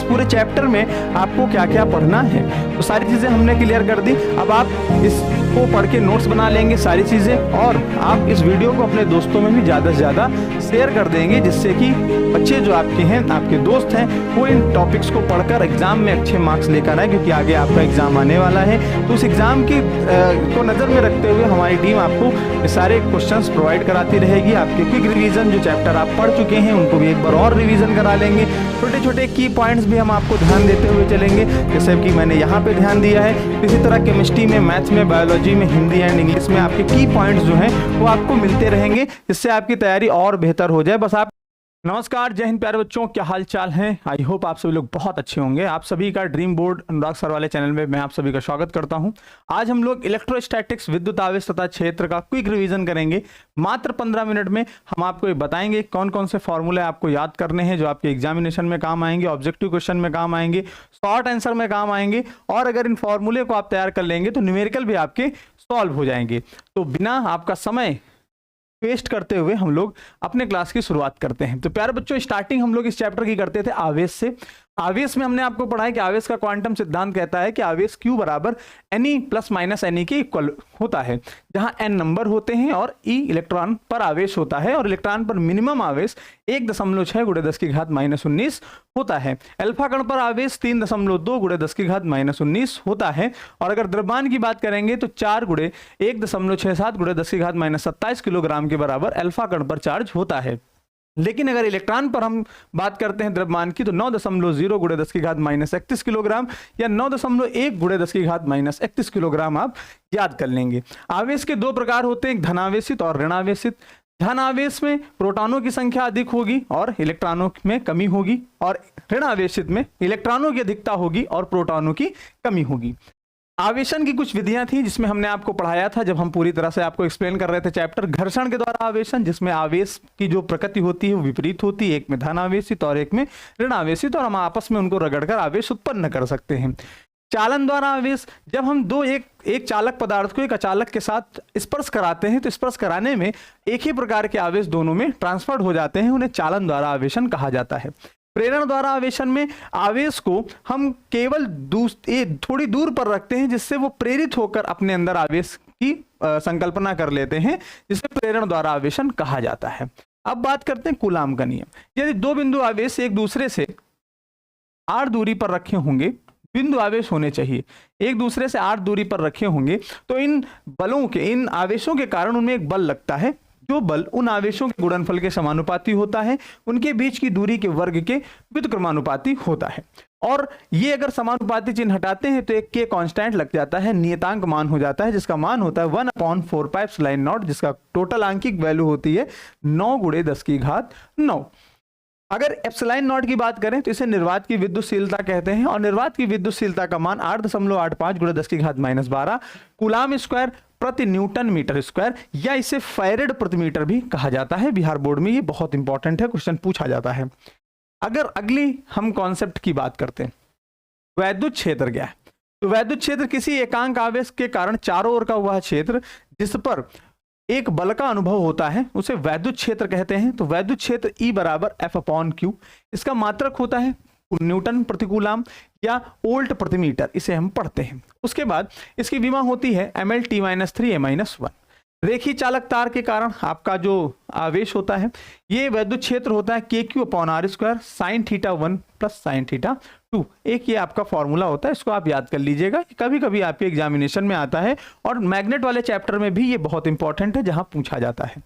पूरे चैप्टर में आपको क्या क्या पढ़ना है, तो सारी चीज़ें हमने क्लियर कर दी। अब आप इसको पढ़ के नोट्स बना लेंगे सारी चीज़ें, और आप इस वीडियो को अपने दोस्तों में भी ज़्यादा से ज़्यादा शेयर कर देंगे, जिससे कि बच्चे जो आपके हैं, आपके दोस्त हैं, वो इन टॉपिक्स को पढ़कर एग्जाम में अच्छे मार्क्स लेकर आए, क्योंकि आगे आपका एग्जाम आने वाला है। तो उस एग्जाम की को नज़र में रखते हुए हमारी टीम आपको सारे क्वेश्चंस प्रोवाइड कराती रहेगी। आपके क्विक रिवीजन जो चैप्टर आप पढ़ चुके हैं उनको भी एक बार और रिवीजन करा लेंगे। छोटे छोटे की पॉइंट्स भी हम आपको ध्यान देते हुए चलेंगे, जैसे कि मैंने यहाँ पे ध्यान दिया है। इसी तरह केमिस्ट्री में, मैथ्स में, बायोलॉजी में, हिंदी एंड इंग्लिश में आपके की पॉइंट्स जो हैं वो आपको मिलते रहेंगे, जिससे आपकी तैयारी और बेहतर हो जाए। बस आप नमस्कार, जय हिंद प्यारे बच्चों, क्या हाल चाल है। आई होप आप सभी लोग बहुत अच्छे होंगे। आप सभी का ड्रीम बोर्ड अनुराग सर वाले चैनल में मैं आप सभी का स्वागत करता हूं। आज हम लोग इलेक्ट्रोस्टैटिक्स, विद्युत आवेश तथा क्षेत्र का क्विक रिवीजन करेंगे। मात्र 15 मिनट में हम आपको ये बताएंगे कौन कौन से फॉर्मूले आपको याद करने हैं, जो आपके एग्जामिनेशन में काम आएंगे, ऑब्जेक्टिव क्वेश्चन में काम आएंगे, शॉर्ट आंसर में काम आएंगे, और अगर इन फॉर्मूले को आप तैयार कर लेंगे तो न्यूमेरिकल भी आपके सॉल्व हो जाएंगे। तो बिना आपका समय वेस्ट करते हुए हम लोग अपने क्लास की शुरुआत करते हैं। तो प्यारे बच्चों, स्टार्टिंग हम लोग इस चैप्टर की करते थे आवेश से। आवेश में हमने आपको पढ़ा है कि आवेश का क्वांटम सिद्धांत कहता है कि आवेश Q बराबर Ne प्लस माइनस Ne के इक्वल होता है, जहां N नंबर होते हैं और E इलेक्ट्रॉन पर आवेश होता है, और इलेक्ट्रॉन पर मिनिमम आवेश 1.6 × 10⁻⁻19 होता है। अल्फा कण पर आवेश 3.2 × 10⁻⁻19 होता है, और अगर द्रव्यमान की बात करेंगे तो 4 × 1.67 × 10⁻27 किलोग्राम के बराबर अल्फा कण पर चार्ज होता है। लेकिन अगर इलेक्ट्रॉन पर हम बात करते हैं द्रव्यमान की, तो 9.0 × 10⁻31 किलोग्राम या 9.1 × 10⁻31 किलोग्राम आप याद कर लेंगे। आवेश के दो प्रकार होते हैं, धनावेशित और ऋणावेशित। धन आवेश में प्रोटॉनों की संख्या अधिक होगी और इलेक्ट्रॉनों में कमी होगी, और ऋण आवेशित में इलेक्ट्रॉनों की अधिकता होगी और प्रोटॉनों की कमी होगी। आवेशन की कुछ विधियां थी जिसमें हमने आपको पढ़ाया था, जब हम पूरी तरह से आपको एक्सप्लेन कर रहे थे चैप्टर घर्षण के द्वारा आवेशन, जिसमें आवेश की जो प्रकृति होती है वो विपरीत होती है, एक में धन आवेशित और एक में ऋण आवेशित, और हम आपस में उनको रगड़कर आवेश उत्पन्न कर सकते हैं। चालन द्वारा आवेश, जब हम एक चालक पदार्थ को एक अचालक के साथ स्पर्श कराते हैं, तो स्पर्श कराने में एक ही प्रकार के आवेश दोनों में ट्रांसफर हो जाते हैं, उन्हें चालन द्वारा आवेशन कहा जाता है। प्रेरण द्वारा आवेशन में आवेश को हम केवल थोड़ी दूर पर रखते हैं, जिससे वो प्रेरित होकर अपने अंदर आवेश की संकल्पना कर लेते हैं, जिसे प्रेरण द्वारा आवेशन कहा जाता है। अब बात करते हैं कूलाम का नियम। यदि दो बिंदु आवेश एक दूसरे से r दूरी पर रखे होंगे, बिंदु आवेश होने चाहिए, एक दूसरे से r दूरी पर रखे होंगे, तो इन बलों के, इन आवेशों के कारण उनमें एक बल लगता है, जो बल उन आवेशों के गुणनफल के समानुपाती होता है, उनके बीच की दूरी के वर्ग के व्युत्क्रमानुपाती होता है। और ये अगर समानुपाती चिन्ह हटाते हैं तो एक के कांस्टेंट लग जाता है, नियतांक मान हो जाता है, जिसका मान होता है 1/4πε0, जिसका टोटल आंकिक वैल्यू होती है 9 × 10⁹। अगर एप्सिलॉन नॉट की बात करें तो इसे निर्वात की विद्युतशीलता कहते हैं, और निर्वात की विद्युतशीलता का मान 8.85 × 10⁻12 कूलाम स्क्वायर प्रति न्यूटन मीटर स्क्वायर, या इसे फैरेड प्रति मीटर भी कहा जाता है। बिहार बोर्ड में ये बहुत इंपॉर्टेंट है, क्वेश्चन पूछा जाता है। अगर अगली हम कॉन्सेप्ट की बात करते हैं, वैद्युत क्षेत्र क्या है, तो वैद्युत क्षेत्र किसी एकांक आवेश के कारण चारों ओर का वह क्षेत्र जिस पर एक बल का अनुभव होता है उसे वैद्युत क्षेत्र कहते हैं। तो वैद्युत क्षेत्र E बराबर F/Q, इसका मात्रक होता है न्यूटन प्रति कूलाम या वोल्ट प्रति मीटर, इसे हम पढ़ते हैं। उसके बाद इसकी विमा होती है mL/T-3A-1। रेखी चालक तार के कारण आपका जो आवेश होता है, ये वैद्युत क्षेत्र होता है KQ/R² sin⁻1 + sin⁻2। एक ये आपका फॉर्मूला होता है, इसको आप याद कर लीजिएगा, कभी कभी आपके एग्जामिनेशन में आता है, और मैग्नेट वाले चैप्टर में भी ये बहुत इंपॉर्टेंट है, जहां पूछा जाता है।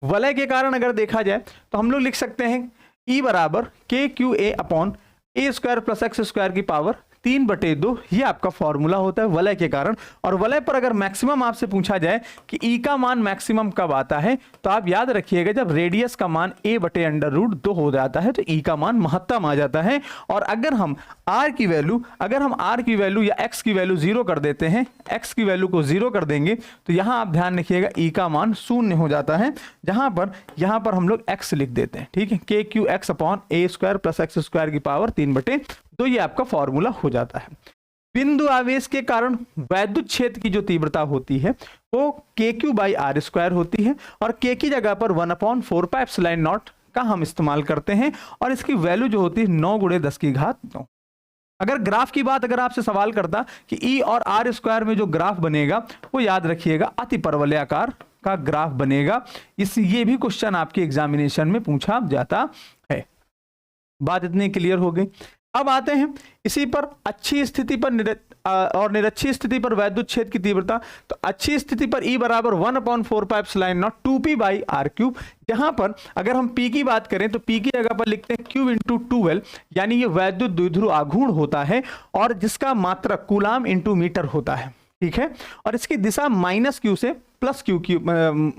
वलय के कारण अगर देखा जाए तो हम लोग लिख सकते हैं E बराबर KQA/A² + x² की पावर 3/2, ये आपका फॉर्मूला होता है वलय के कारण। और वलय पर अगर मैक्सिमम आपसे पूछा जाए कि E का मान मैक्सिमम कब आता है, तो आप याद रखिएगा जब रेडियस का मान a/√2 हो जाता है, तो E का मान महत्तम आ जाता है। और अगर हम R की वैल्यू या X की वैल्यू 0 कर देते हैं, X की वैल्यू को 0 कर देंगे, तो यहाँ आप ध्यान रखिएगा E का मान 0 हो जाता है, यहाँ पर हम लोग X लिख देते हैं, ठीक है, KQX/A² + x² की पावर 3/2, ये आपका फॉर्मूला हो जाता है। बिंदु आवेश के कारण वैद्युत क्षेत्र की जो तीव्रता होती है वो KQ/R² होती है, और K की जगह पर 1/4πε0 का हम इस्तेमाल करते हैं, और इसकी वैल्यू जो होती है 9 × 10⁻9। अगर ग्राफ की बात अगर आपसे सवाल करता कि ई और आर स्क्वायर में जो ग्राफ बनेगा वो याद रखिएगा अति परवलयाकार का ग्राफ बनेगा। ये भी क्वेश्चन आपके एग्जामिनेशन में पूछा जाता है। बात इतनी क्लियर हो गई। अब आते हैं इसी पर अच्छी स्थिति पर और निरक्षी स्थिति पर वैद्युत क्षेत्र की तीव्रता। तो अच्छी स्थिति पर E बराबर 1/4πε0 2p/r³। जहां पर अगर हम P की बात करें तो P की जगह पर लिखते हैं Q इंटू 2L, यानी ये वैद्युत द्विध्रुव आघूर्ण होता है और जिसका मात्रक कूलाम इंटू मीटर होता है, ठीक है। और इसकी दिशा -q से प्लस q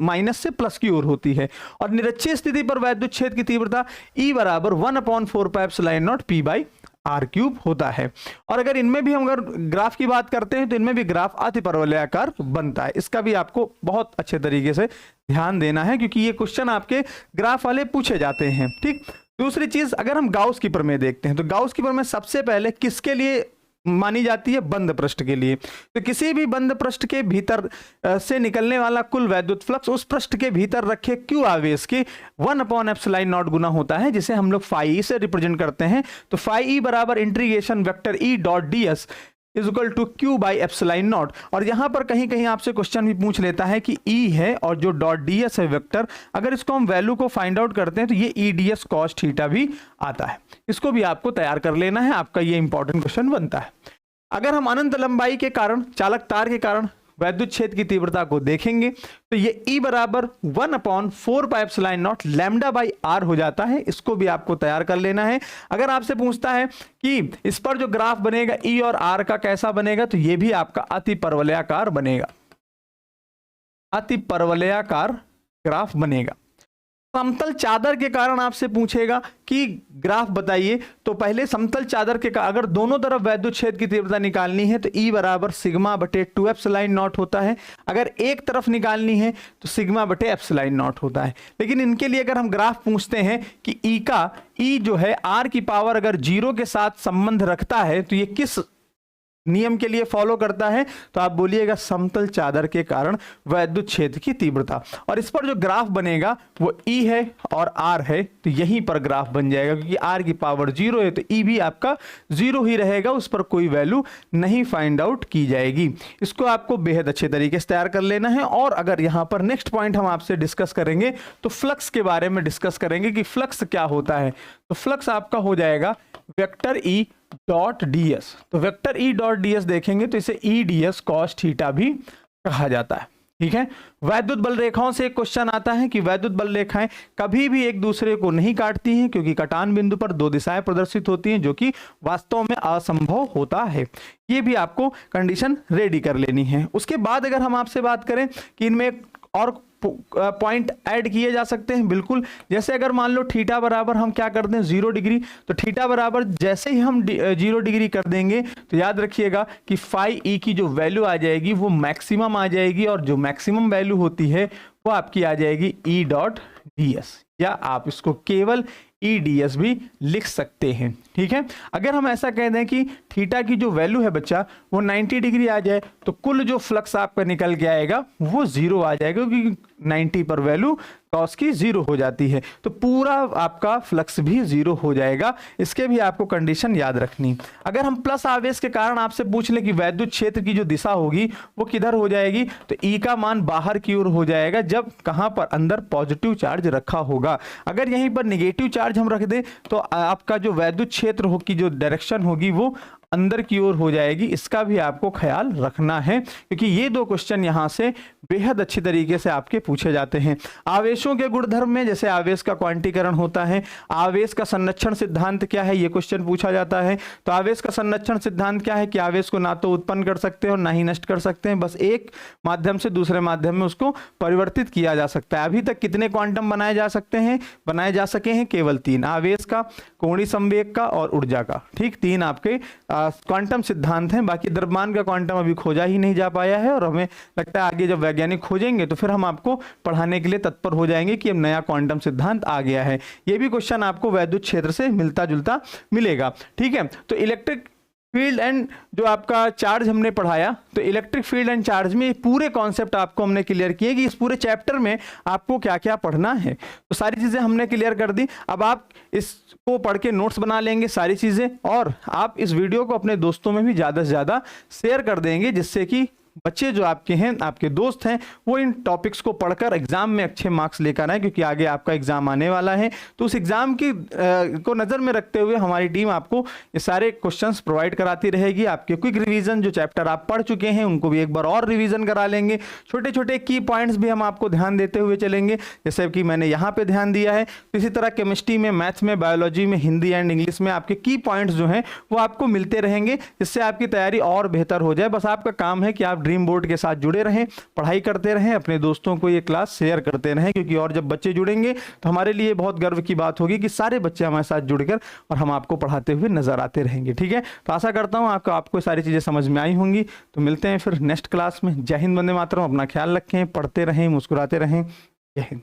माइनस से प्लस की ओर होती है। और निरक्षीय स्थिति पर वैद्युत क्षेत्र की तीव्रता E बराबर 1/4πε0 p/r³ होता है। और अगर इनमें भी हम अगर ग्राफ की बात करते हैं तो इनमें भी ग्राफ अति परवलयाकार बनता है। इसका भी आपको बहुत अच्छे तरीके से ध्यान देना है क्योंकि ये क्वेश्चन आपके ग्राफ वाले पूछे जाते हैं, ठीक। दूसरी चीज अगर हम गाउस की प्रमेय देखते हैं तो गाउस की प्रमेय सबसे पहले किसके लिए मानी जाती है? बंद पृष्ठ के लिए। तो किसी भी बंद पृष्ठ के भीतर से निकलने वाला कुल वैद्युत फ्लक्स उस पृष्ठ के भीतर रखे Q आवेश के 1/ε0 गुना होता है, जिसे हम लोग phi से रिप्रेजेंट करते हैं। तो phi E बराबर integration vector E dot ds is equal to Q/ε0। और यहां पर कहीं कहीं आपसे क्वेश्चन भी पूछ लेता है कि E है और जो डॉट ds है वेक्टर, अगर इसको हम वैल्यू को फाइंड आउट करते हैं तो ये E ds cos थीटा भी आता है। इसको भी आपको तैयार कर लेना है, आपका ये इंपॉर्टेंट क्वेश्चन बनता है। अगर हम अनंत लंबाई के कारण चालक तार के कारण वैद्युत क्षेत्र की तीव्रता को देखेंगे तो ये E बराबर 1/4πε0 λ/r हो जाता है। इसको भी आपको तैयार कर लेना है। अगर आपसे पूछता है कि इस पर जो ग्राफ बनेगा E और R का कैसा बनेगा, तो ये भी आपका अति परवलयाकार बनेगा, अति परवलयाकार ग्राफ बनेगा। समतल चादर के कारण आपसे पूछेगा कि ग्राफ बताइए, तो पहले समतल चादर के अगर दोनों तरफ वैद्युत क्षेत्र की तीव्रता निकालनी है तो E बराबर σ/2ε0 होता है। अगर एक तरफ निकालनी है तो σ/ε0 होता है। लेकिन इनके लिए अगर हम ग्राफ पूछते हैं कि E जो है R की पावर अगर 0 के साथ संबंध रखता है तो ये किस नियम के लिए फॉलो करता है, तो आप बोलिएगा समतल चादर के कारण वैद्युत क्षेत्र की तीव्रता। और इस पर जो ग्राफ बनेगा वो E है और R है, तो यहीं पर ग्राफ बन जाएगा क्योंकि R की पावर 0 है तो E भी आपका 0 ही रहेगा, उस पर कोई वैल्यू नहीं फाइंड आउट की जाएगी। इसको आपको बेहद अच्छे तरीके से तैयार कर लेना है। और अगर यहाँ पर नेक्स्ट पॉइंट हम आपसे डिस्कस करेंगे तो फ्लक्स के बारे में डिस्कस करेंगे कि फ्लक्स क्या होता है। तो फ्लक्स आपका हो जाएगा वेक्टर E डॉट ds। तो वेक्टर E डॉट ds देखेंगे तो इसे E ds cos थीटा भी कहा जाता है, ठीक है। वैद्युत बल रेखाओं से एक क्वेश्चन आता है कि वैद्युत बल रेखाएं कभी भी एक दूसरे को नहीं काटती हैं क्योंकि कटान बिंदु पर दो दिशाएं प्रदर्शित होती हैं, जो कि वास्तव में असंभव होता है। ये भी आपको कंडीशन रेडी कर लेनी है। उसके बाद अगर हम आपसे बात करें कि इनमें और पॉइंट ऐड किए जा सकते हैं, बिल्कुल। जैसे अगर मान लो थीटा बराबर हम क्या करते हैं 0 डिग्री, तो थीटा बराबर जैसे ही हम 0 डिग्री कर देंगे तो याद रखिएगा कि फाई ई की जो वैल्यू आ जाएगी वो मैक्सिमम आ जाएगी, और जो मैक्सिमम वैल्यू होती है वो आपकी आ जाएगी E डॉट ds, या आप इसको केवल E ds भी लिख सकते हैं, ठीक है। अगर हम ऐसा कह दें कि थीटा की जो वैल्यू है बच्चा वो 90 डिग्री आ जाए तो कुल जो फ्लक्स आपका निकल के आएगा वो 0 आ जाएगा, क्योंकि 90 पर वैल्यू कॉस की 0 हो जाती है, तो पूरा आपका फ्लक्स भी 0 हो जाएगा। इसके भी आपको कंडीशन याद रखनी। अगर हम प्लस आवेश के कारण आपसे पूछ लें कि वैद्युत क्षेत्र की जो दिशा होगी वो किधर हो जाएगी, तो E का मान बाहर की ओर हो जाएगा, जब कहां पर अंदर पॉजिटिव चार्ज रखा होगा। अगर यहीं पर निगेटिव चार्ज हम रख दें तो आपका जो वैद्युत क्षेत्र की जो डायरेक्शन होगी वो अंदर की ओर हो जाएगी। इसका भी आपको ख्याल रखना है, क्योंकि ये दो क्वेश्चन यहां से बेहद अच्छी तरीके से आपके पूछे जाते हैं। आवेशों के गुणधर्म में जैसे आवेश का क्वांटीकरण होता है, आवेश का संरक्षण सिद्धांत क्या है, ये क्वेश्चन पूछा जाता है। तो आवेश का संरक्षण सिद्धांत क्या है कि आवेश को ना तो उत्पन्न कर सकते हैं और ना ही नष्ट कर सकते हैं, बस एक माध्यम से दूसरे माध्यम में उसको परिवर्तित किया जा सकता है। अभी तक कितने क्वांटम बनाए जा सके हैं? केवल 3, आवेश का, कोणीय संवेग का और ऊर्जा का, ठीक। 3 आपके क्वांटम सिद्धांत हैं। बाकी द्रव्यमान का क्वांटम अभी खोजा ही नहीं जा पाया है, और हमें लगता है आगे जब वैज्ञानिक खोजेंगे तो फिर हम आपको पढ़ाने के लिए तत्पर हो जाएंगे कि अब नया क्वांटम सिद्धांत आ गया है। ये भी क्वेश्चन आपको वैद्युत क्षेत्र से मिलता जुलता मिलेगा, ठीक है। तो इलेक्ट्रिक फील्ड एंड जो आपका चार्ज हमने पढ़ाया, तो इलेक्ट्रिक फील्ड एंड चार्ज में ये पूरे कॉन्सेप्ट आपको हमने क्लियर किए कि इस पूरे चैप्टर में आपको क्या क्या पढ़ना है। तो सारी चीज़ें हमने क्लियर कर दी। अब आप इसको पढ़ के नोट्स बना लेंगे सारी चीज़ें, और आप इस वीडियो को अपने दोस्तों में भी ज़्यादा से ज़्यादा शेयर कर देंगे, जिससे कि बच्चे जो आपके हैं, आपके दोस्त हैं, वो इन टॉपिक्स को पढ़कर एग्जाम में अच्छे मार्क्स लेकर आए, क्योंकि आगे आपका एग्जाम आने वाला है। तो उस एग्जाम की को नज़र में रखते हुए हमारी टीम आपको ये सारे क्वेश्चंस प्रोवाइड कराती रहेगी। आपके क्विक रिवीजन जो चैप्टर आप पढ़ चुके हैं उनको भी एक बार और रिवीजन करा लेंगे। छोटे छोटे की पॉइंट्स भी हम आपको ध्यान देते हुए चलेंगे, जैसे कि मैंने यहाँ पे ध्यान दिया है। इसी तरह केमिस्ट्री में, मैथ्स में, बायोलॉजी में, हिंदी एंड इंग्लिश में आपके की पॉइंट्स जो हैं वो आपको मिलते रहेंगे, जिससे आपकी तैयारी और बेहतर हो जाए। बस आपका काम है कि आप ड्रीम बोर्ड के साथ जुड़े रहें, पढ़ाई करते रहें, अपने दोस्तों को ये क्लास शेयर करते रहें, क्योंकि और जब बच्चे जुड़ेंगे तो हमारे लिए बहुत गर्व की बात होगी कि सारे बच्चे हमारे साथ जुड़कर और हम आपको पढ़ाते हुए नजर आते रहेंगे। ठीक है, तो आशा करता हूं आपको सारी चीजें समझ में आई होंगी। तो मिलते हैं फिर नेक्स्ट क्लास में। जय हिंद, वंदे मातरम। अपना ख्याल रखें, पढ़ते रहें, मुस्कुराते रहें। जय हिंद।